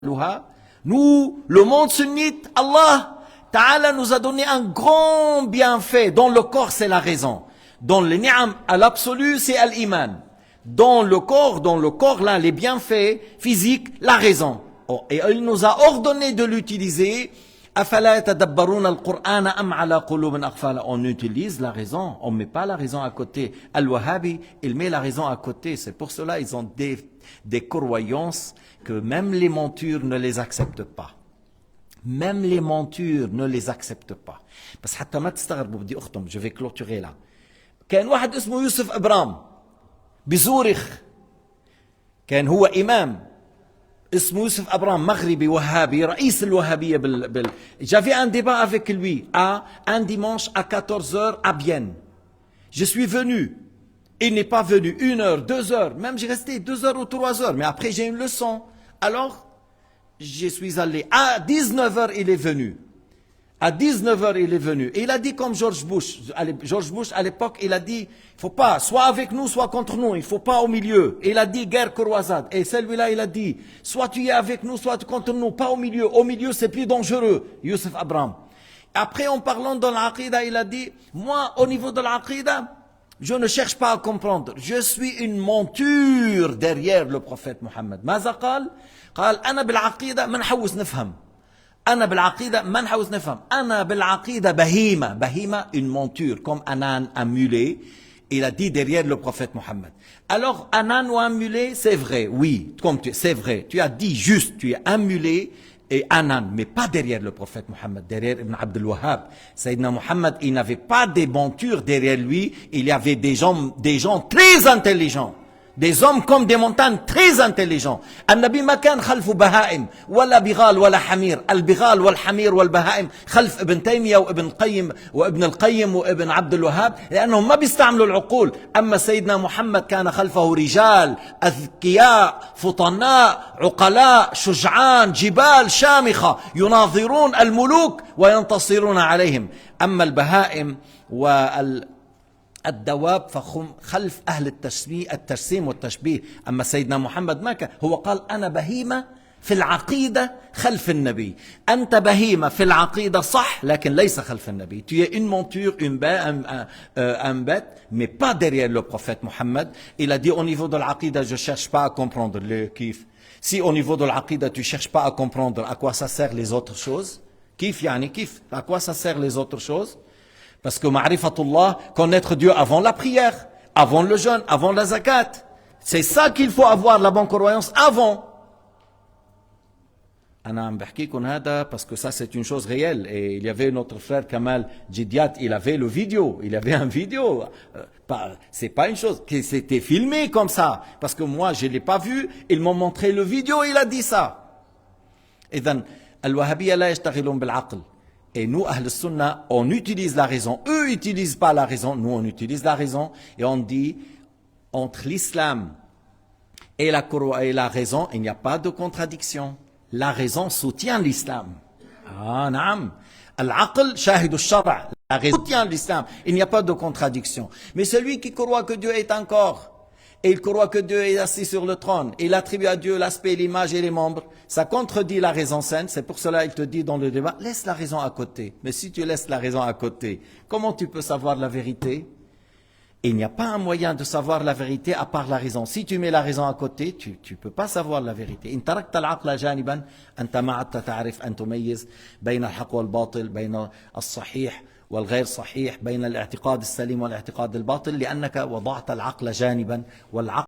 Nous, le monde sunnite, Allah Ta'ala nous a donné un grand bienfait. Dans le corps, c'est la raison. Dans le ni'am, à l'absolu, c'est l'iman. Dans le corps, là, les bienfaits physiques, la raison. Oh, et il nous a ordonné de l'utiliser. On utilise la raison, on ne met pas la raison à côté. Al-Wahhabi, il met la raison à côté. C'est pour cela qu'ils ont des croyances que même les montures ne les acceptent pas. Même les montures ne les acceptent pas. Parce que حتى ما تستغربوا بدي أختم, je vais clôturer là. كان واحد اسمه يوسف أبرام بزورخ. كان هو إمام اسمه يوسف أبرام مغربي وهابي رئيس الوهابية J'avais un débat avec lui à un dimanche à 14h à Bienne. Je suis venu. Il n'est pas venu 1 heure, 2 heures, même j'ai resté 2 heures ou 3 heures, mais après j'ai une leçon. Alors, je suis allé. À 19h, il est venu. À 19h, il est venu. Et il a dit comme George Bush. George Bush, à l'époque, il a dit, il faut pas, soit avec nous, soit contre nous. Il faut pas au milieu. Et il a dit guerre croisade. Et celui-là, il a dit, soit tu es avec nous, soit contre nous, pas au milieu. Au milieu, c'est plus dangereux. Youssef Abram. Après, en parlant de l'aqida, il a dit, moi, au niveau de l'aqida, je ne cherche pas à comprendre. Je suis une monture derrière le prophète Mohammed. ماذا قال؟ قال أنا بالعقيدة ما نحوس نفهم. أنا بالعقيدة ما نحوس نفهم. أنا بالعقيدة بهيمة. بهيمة, une monture, comme un âne, un mulet. Il a dit derrière le prophète Mohammed. Alors, un âne ou un mulet, c'est vrai, oui, c'est vrai. Tu as dit juste, tu es un mulet et un âne, mais pas derrière le prophète Mohammed, derrière Ibn Abdul Wahhab. Sayyidina Mohammed, il n'avait pas des montures derrière lui, il y avait des gens très intelligents. Des hommes comme des montagnes très intelligents. النبي ما كان خلفه بهائم ولا بغال ولا حمير. البغال والحمير والبهائم خلف ابن تيمية وابن القيم وابن عبد الوهاب لأنهم ما بيستعملوا العقول. أما سيدنا محمد كان خلفه رجال أذكياء فطناء عقلاء شجعان جبال شامخة يناظرون الملوك وينتصرون عليهم. أما البهائم الدواب فهم خلف أهل التجسيم والتشبيه. أما سيدنا محمد ما كان, هو قال أنا بهيمة في العقيدة خلف النبي. أنت بهيمة في العقيدة صح, لكن ليس خلف النبي. Tu es une monture, un bête, mais pas derrière le prophète Mohammed. Il a dit au niveau de l'aqida, je cherche pas à comprendre le kif. Si au niveau de l'aqida, tu cherches pas à comprendre à quoi ça sert les autres choses, kif yani kif, à quoi ça sert les autres choses? Parce que ma'rifatullah, connaître Dieu avant la prière, avant le jeûne, avant la zakat. C'est ça qu'il faut avoir, la bonne croyance, avant. Parce que ça c'est une chose réelle. Et il y avait notre frère Kamal Djidiat, il avait le vidéo. Il avait un vidéo. C'est pas une chose qui s'était filmé comme ça. Parce que moi je l'ai pas vu. Ils m'ont montré le vidéo, il a dit ça. إذن الوهابية لا يشتغلون بالعقل. Et nous, Ahl Sunnah, on utilise la raison. Eux n'utilisent pas la raison. Nous, on utilise la raison. Et on dit, entre l'islam et la raison, il n'y a pas de contradiction. La raison soutient l'islam. Ah, naam. Al-aql shahid al-shara'. La raison soutient l'islam. Il n'y a pas de contradiction. Mais celui qui croit que Dieu est un corps, et il croit que Dieu est assis sur le trône, et il attribue à Dieu l'aspect, l'image et les membres, ça contredit la raison saine. C'est pour cela qu'il te dit dans le débat, laisse la raison à côté. Mais si tu laisses la raison à côté, comment tu peux savoir la vérité? Il n'y a pas un moyen de savoir la vérité à part la raison. Si tu mets la raison à côté, tu ne peux pas savoir la vérité. إن تركت العقل جانبا أنت ما عدت تعرف أن تميز بين الحق والباطل, بين الصحيح والغير صحيح, بين الاعتقاد السليم والاعتقاد الباطل, لأنك وضعت العقل جانبا والعقل